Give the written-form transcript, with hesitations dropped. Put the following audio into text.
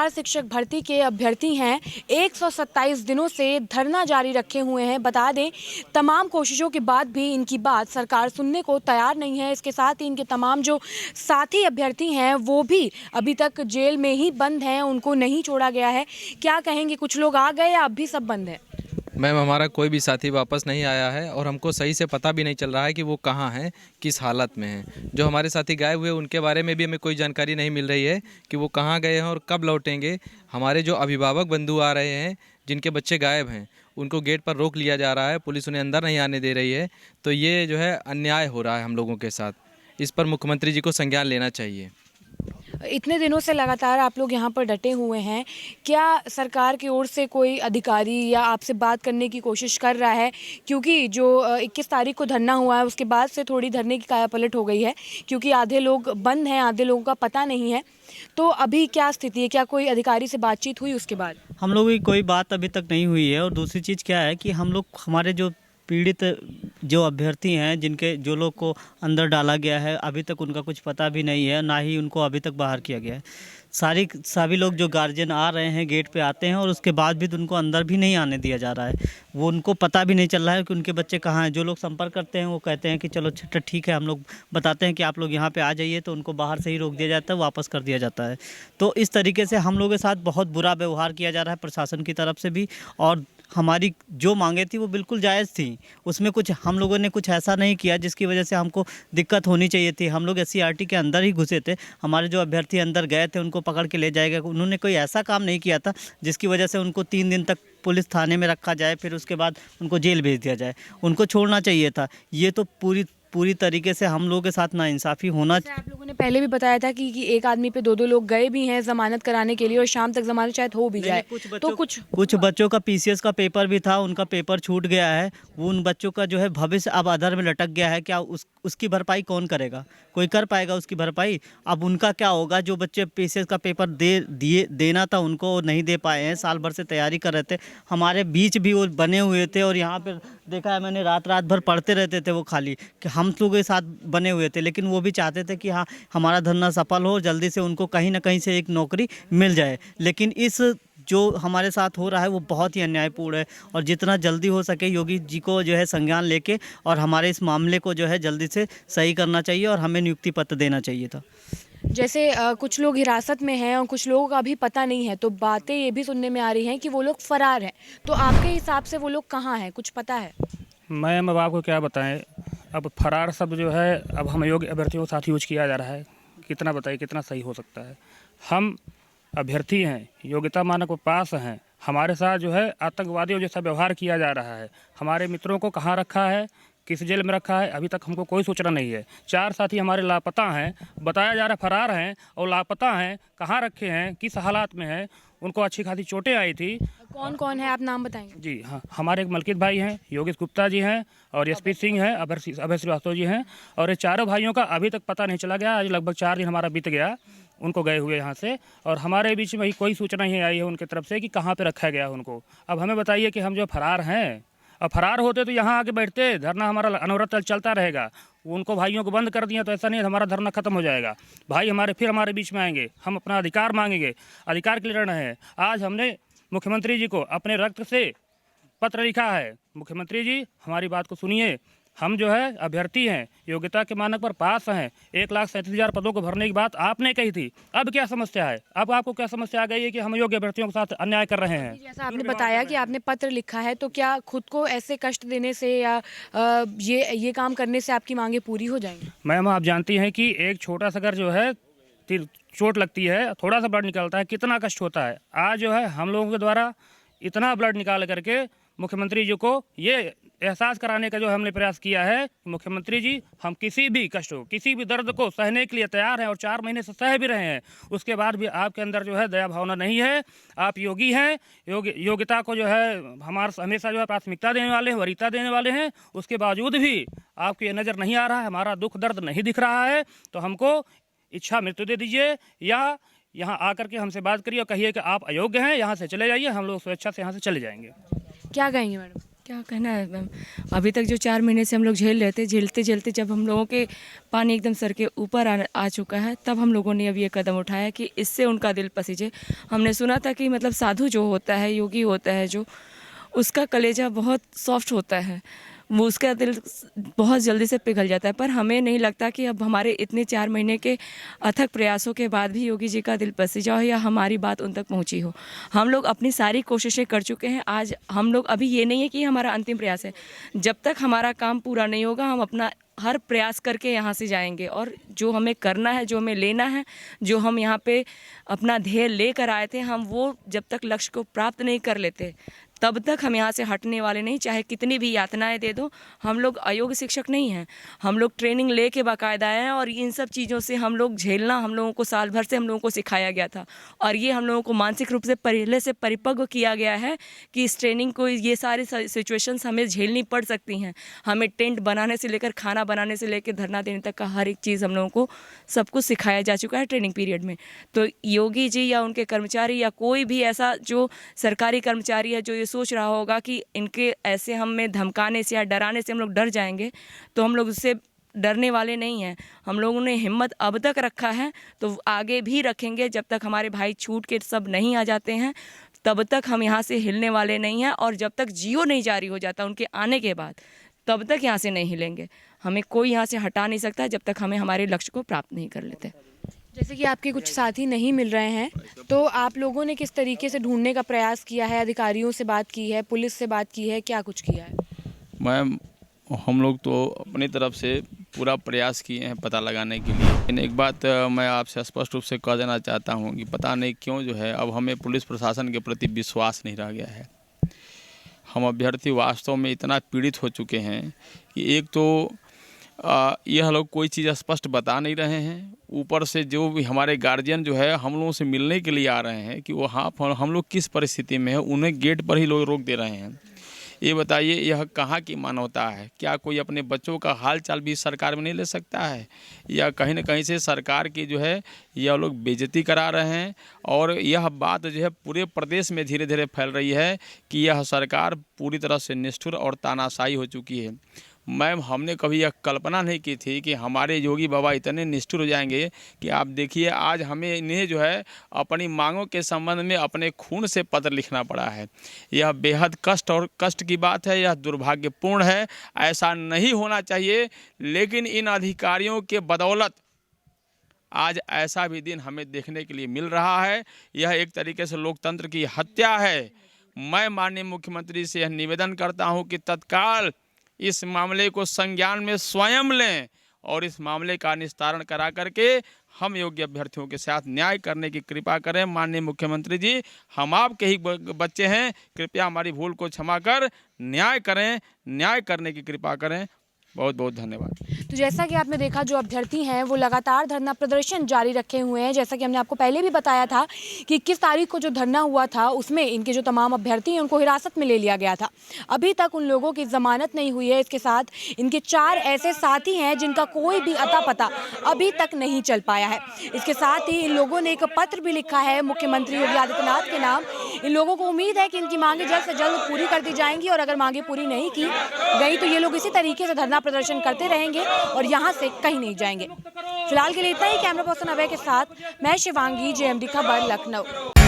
लगातार शिक्षक भर्ती के अभ्यर्थी हैं 127 दिनों से धरना जारी रखे हुए हैं। बता दें, तमाम कोशिशों के बाद भी इनकी बात सरकार सुनने को तैयार नहीं है। इसके साथ ही इनके तमाम जो साथी अभ्यर्थी हैं वो भी अभी तक जेल में ही बंद हैं, उनको नहीं छोड़ा गया है। क्या कहेंगे, कुछ लोग आ गए या अब भी सब बंद है? मैम, हमारा कोई भी साथी वापस नहीं आया है और हमको सही से पता भी नहीं चल रहा है कि वो कहाँ हैं, किस हालत में हैं। जो हमारे साथी गायब हुए उनके बारे में भी हमें कोई जानकारी नहीं मिल रही है कि वो कहाँ गए हैं और कब लौटेंगे। हमारे जो अभिभावक बंधु आ रहे हैं जिनके बच्चे गायब हैं, उनको गेट पर रोक लिया जा रहा है, पुलिस उन्हें अंदर नहीं आने दे रही है। तो ये जो है अन्याय हो रहा है हम लोगों के साथ। इस पर मुख्यमंत्री जी को संज्ञान लेना चाहिए। इतने दिनों से लगातार आप लोग यहाँ पर डटे हुए हैं, क्या सरकार की ओर से कोई अधिकारी या आपसे बात करने की कोशिश कर रहा है? क्योंकि जो 21 तारीख को धरना हुआ है उसके बाद से थोड़ी धरने की कायापलट हो गई है, क्योंकि आधे लोग बंद हैं, आधे लोगों का पता नहीं है। तो अभी क्या स्थिति है? क्या कोई अधिकारी से बातचीत हुई उसके बाद? हम लोगों की कोई बात अभी तक नहीं हुई है। और दूसरी चीज़ क्या है कि हम लोग हमारे जो पीड़ित जो अभ्यर्थी हैं, जिनके जो लोग को अंदर डाला गया है, अभी तक उनका कुछ पता भी नहीं है, ना ही उनको अभी तक बाहर किया गया है। सभी लोग जो गार्जियन आ रहे हैं गेट पे आते हैं और उसके बाद भी उनको अंदर भी नहीं आने दिया जा रहा है। वो उनको पता भी नहीं चल रहा है कि उनके बच्चे कहाँ हैं। जो लोग संपर्क करते हैं वो कहते हैं कि चलो ठीक है, हम लोग बताते हैं कि आप लोग यहाँ पे आ जाइए, तो उनको बाहर से ही रोक दिया जाता है, वापस कर दिया जाता है। तो इस तरीके से हम लोगों के साथ बहुत बुरा व्यवहार किया जा रहा है प्रशासन की तरफ से भी। और हमारी जो मांगे थी वो बिल्कुल जायज़ थी, उसमें कुछ हम लोगों ने कुछ ऐसा नहीं किया जिसकी वजह से हमको दिक्कत होनी चाहिए थी। हम लोग SCRT के अंदर ही घुसे थे, हमारे जो अभ्यर्थी अंदर गए थे उनको पकड़ के ले जाएगा। उन्होंने कोई ऐसा काम नहीं किया था जिसकी वजह से उनको 3 दिन तक पुलिस थाने में रखा जाए, फिर उसके बाद उनको जेल भेज दिया जाए। उनको छोड़ना चाहिए था। ये तो पूरी तरीके से हम लोगों के साथ नाइंसाफ़ी होना। आप लोगों ने पहले भी बताया था कि एक आदमी पे दो लोग गए भी हैं जमानत कराने के लिए और शाम तक जमानत शायद हो भी जाए। कुछ बच्चों का PCS का पेपर भी था, उनका पेपर छूट गया है। वो उन बच्चों का जो है भविष्य अब अधर में लटक गया है। क्या उसकी भरपाई कौन करेगा? कोई कर पाएगा उसकी भरपाई? अब उनका क्या होगा? जो बच्चे PCS का पेपर देना था उनको नहीं दे पाए हैं, साल भर से तैयारी कर रहे थे। हमारे बीच भी वो बने हुए थे और यहाँ पर देखा है मैंने, रात भर पढ़ते रहते थे वो खाली, कि हम लोगों के साथ बने हुए थे। लेकिन वो भी चाहते थे कि हाँ, हमारा धरना सफल हो, जल्दी से उनको कहीं ना कहीं से एक नौकरी मिल जाए। लेकिन इस जो हमारे साथ हो रहा है वो बहुत ही अन्यायपूर्ण है। और जितना जल्दी हो सके योगी जी को जो है संज्ञान लेके और हमारे इस मामले को जो है जल्दी से सही करना चाहिए और हमें नियुक्ति पत्र देना चाहिए था। जैसे कुछ लोग हिरासत में हैं और कुछ लोगों का अभी पता नहीं है, तो बातें ये भी सुनने में आ रही हैं कि वो लोग फरार हैं। तो आपके हिसाब से वो लोग कहाँ हैं, कुछ पता है? मैम, अब आपको क्या बताएं। अब फरार शब्द जो है अब हम योग्य अभ्यर्थियों के साथ यूज किया जा रहा है। कितना बताइए, कितना सही हो सकता है? हम अभ्यर्थी हैं, योग्यता मानक पास हैं, हमारे साथ जो है आतंकवादियों जैसा व्यवहार किया जा रहा है। हमारे मित्रों को कहाँ रखा है, किस जेल में रखा है, अभी तक हमको कोई सूचना नहीं है। 4 साथी हमारे लापता हैं, बताया जा रहा है फरार हैं और लापता हैं। कहाँ रखे हैं, किस हालात में हैं, उनको अच्छी खासी चोटें आई थी। कौन कौन है, आप नाम बताएंगे? जी हाँ, हमारे एक मलकित भाई हैं, योगेश गुप्ता जी हैं, और SP सिंह हैं, अभय श्रीवास्तव जी हैं। और ये चारों भाइयों का अभी तक पता नहीं चला गया। आज लगभग 4 दिन हमारा बीत गया उनको गए हुए यहाँ से, और हमारे बीच में कोई सूचना नहीं आई है उनकी तरफ से कि कहाँ पे रखा गया उनको। अब हमें बताइए कि हम जो फरार हैं, अब फरार होते तो यहाँ आके बैठते, धरना हमारा अनवरत चलता रहेगा। उनको भाइयों को बंद कर दिया तो ऐसा नहीं हमारा धरना खत्म हो जाएगा। भाई हमारे फिर हमारे बीच में आएंगे, हम अपना अधिकार मांगेंगे, अधिकार के लिए लड़ना है। आज हमने मुख्यमंत्री जी को अपने रक्त से पत्र लिखा है। मुख्यमंत्री जी, हमारी बात को सुनिए। हम जो है अभ्यर्थी हैं, योग्यता के मानक पर पास हैं। 1,37,000 पदों को भरने की बात आपने कही थी। अब क्या समस्या है? अब आपको क्या समस्या आ गई है कि हम योग्य अभ्यर्थियों के साथ अन्याय कर रहे हैं? जैसा आपने बताया कि आपने पत्र लिखा है, तो क्या खुद को ऐसे कष्ट देने से या ये काम करने से आपकी मांगे पूरी हो जाएंगी? मैम, आप जानती हैं कि एक छोटा सा अगर जो है चोट लगती है, थोड़ा सा ब्लड निकलता है, कितना कष्ट होता है। आज जो है हम लोगों के द्वारा इतना ब्लड निकाल करके मुख्यमंत्री जी को ये एहसास कराने का जो हमने प्रयास किया है, मुख्यमंत्री जी, हम किसी भी कष्ट को, किसी भी दर्द को सहने के लिए तैयार हैं और 4 महीने से सह भी रहे हैं। उसके बाद भी आपके अंदर जो है दया भावना नहीं है। आप योगी हैं, योग्यता को जो है हमेशा जो है प्राथमिकता देने वाले हैं, वरीयता देने वाले हैं। उसके बावजूद भी आपको ये नज़र नहीं आ रहा है, हमारा दुख दर्द नहीं दिख रहा है। तो हमको इच्छा मृत्यु दे दीजिए, या यहाँ आकर के हमसे बात करिए और कहिए कि आप अयोग्य हैं, यहाँ से चले जाइए, हम लोग स्वेच्छा से यहाँ से चले जाएंगे। क्या कहेंगे मैडम? क्या कहना है मैम, अभी तक जो 4 महीने से हम लोग झेल रहे थे, झेलते झेलते जब हम लोगों के पानी एकदम सर के ऊपर आ चुका है, तब हम लोगों ने अब ये कदम उठाया कि इससे उनका दिल पसीजे। हमने सुना था कि मतलब साधु जो होता है, योगी होता है जो, उसका कलेजा बहुत सॉफ्ट होता है, वो उसका दिल बहुत जल्दी से पिघल जाता है। पर हमें नहीं लगता कि अब हमारे इतने 4 महीने के अथक प्रयासों के बाद भी योगी जी का दिल पसीजा हो या हमारी बात उन तक पहुंची हो। हम लोग अपनी सारी कोशिशें कर चुके हैं। आज हम लोग, अभी ये नहीं है कि हमारा अंतिम प्रयास है, जब तक हमारा काम पूरा नहीं होगा हम अपना हर प्रयास करके यहाँ से जाएंगे। और जो हमें करना है, जो हमें लेना है, जो हम यहाँ पे अपना ध्येय लेकर आए थे, हम वो जब तक लक्ष्य को प्राप्त नहीं कर लेते तब तक हम यहाँ से हटने वाले नहीं, चाहे कितनी भी यातनाएं दे दो। हम लोग अयोग्य शिक्षक नहीं हैं, हम लोग ट्रेनिंग लेके बाकायदा आए हैं और इन सब चीज़ों से हम लोग झेलना, हम लोगों को साल भर से हम लोगों को सिखाया गया था और ये हम लोगों को मानसिक रूप से पहले से परिपक्व किया गया है कि इस ट्रेनिंग को, ये सारी सिचुएशंस हमें झेलनी पड़ सकती हैं। हमें टेंट बनाने से लेकर खाना बनाने से लेकर धरना देने तक का हर एक चीज़ हम लोगों को सब कुछ सिखाया जा चुका है ट्रेनिंग पीरियड में। तो योगी जी या उनके कर्मचारी या कोई भी ऐसा जो सरकारी कर्मचारी है जो ये सोच रहा होगा कि इनके ऐसे हमें धमकाने से या डराने से हम लोग डर जाएंगे, तो हम लोग उससे डरने वाले नहीं हैं। हम लोगों ने हिम्मत अब तक रखा है तो आगे भी रखेंगे। जब तक हमारे भाई छूट के सब नहीं आ जाते हैं तब तक हम यहाँ से हिलने वाले नहीं हैं, और जब तक जियो नहीं जारी हो जाता उनके आने के बाद, तब तक यहाँ से नहीं हिलेंगे। हमें कोई यहाँ से हटा नहीं सकता जब तक हमें हमारे लक्ष्य को प्राप्त नहीं कर लेते। जैसे कि आपके कुछ साथी नहीं मिल रहे हैं, तो आप लोगों ने किस तरीके से ढूंढने का प्रयास किया है? अधिकारियों से बात की है, पुलिस से बात की है, क्या कुछ किया है? मैम, हम लोग तो अपनी तरफ से पूरा प्रयास किए हैं पता लगाने के लिए, लेकिन एक बात मैं आपसे स्पष्ट रूप से कह देना चाहता हूं कि पता नहीं क्यों जो है अब हमें पुलिस प्रशासन के प्रति विश्वास नहीं रह गया है। हम अभ्यर्थी वास्तव में इतना पीड़ित हो चुके हैं कि एक तो यह लोग कोई चीज़ स्पष्ट बता नहीं रहे हैं, ऊपर से जो भी हमारे गार्जियन जो है हम लोगों से मिलने के लिए आ रहे हैं कि वो हम लोग किस परिस्थिति में है, उन्हें गेट पर ही लोग रोक दे रहे हैं। ये बताइए, यह कहाँ की मानवता है? क्या कोई अपने बच्चों का हाल चाल भी सरकार में नहीं ले सकता है? या कहीं न कहीं से सरकार की जो है यह लोग बेइज्जती करा रहे हैं, और यह बात जो है पूरे प्रदेश में धीरे धीरे फैल रही है कि यह सरकार पूरी तरह से निष्ठुर और तानाशाही हो चुकी है। मैम, हमने कभी यह कल्पना नहीं की थी कि हमारे योगी बाबा इतने निष्ठुर हो जाएंगे कि आप देखिए आज हमें इन्हें जो है अपनी मांगों के संबंध में अपने खून से पत्र लिखना पड़ा है। यह बेहद कष्ट की बात है, यह दुर्भाग्यपूर्ण है, ऐसा नहीं होना चाहिए। लेकिन इन अधिकारियों के बदौलत आज ऐसा भी दिन हमें देखने के लिए मिल रहा है। यह एक तरीके से लोकतंत्र की हत्या है। मैं माननीय मुख्यमंत्री से यह निवेदन करता हूँ कि तत्काल इस मामले को संज्ञान में स्वयं लें और इस मामले का निस्तारण करा करके हम योग्य अभ्यर्थियों के साथ न्याय करने की कृपा करें। माननीय मुख्यमंत्री जी, हम आपके ही बच्चे हैं, कृपया हमारी भूल को क्षमा कर न्याय करें, न्याय करने की कृपा करें। बहुत बहुत धन्यवाद। तो जैसा कि आपने देखा, जो अभ्यर्थी हैं वो लगातार धरना प्रदर्शन जारी रखे हुए हैं। जैसा कि हमने आपको पहले भी बताया था कि 21 तारीख को जो धरना हुआ था उसमें इनके जो तमाम अभ्यर्थी हैं उनको हिरासत में ले लिया गया था। अभी तक उन लोगों की जमानत नहीं हुई है। इसके साथ इनके 4 ऐसे साथी हैं जिनका कोई भी अता पता अभी तक नहीं चल पाया है। इसके साथ ही इन लोगों ने एक पत्र भी लिखा है मुख्यमंत्री योगी आदित्यनाथ के नाम। इन लोगों को उम्मीद है कि इनकी मांगे जल्द से जल्द पूरी कर दी जाएंगी, और अगर मांगे पूरी नहीं की गई तो ये लोग इसी तरीके से धरना प्रदर्शन करते रहेंगे और यहाँ से कहीं नहीं जाएंगे। फिलहाल के लिए इतना ही। कैमरा पर्सन अभय के साथ मैं शिवांगी, JMD खबर, लखनऊ।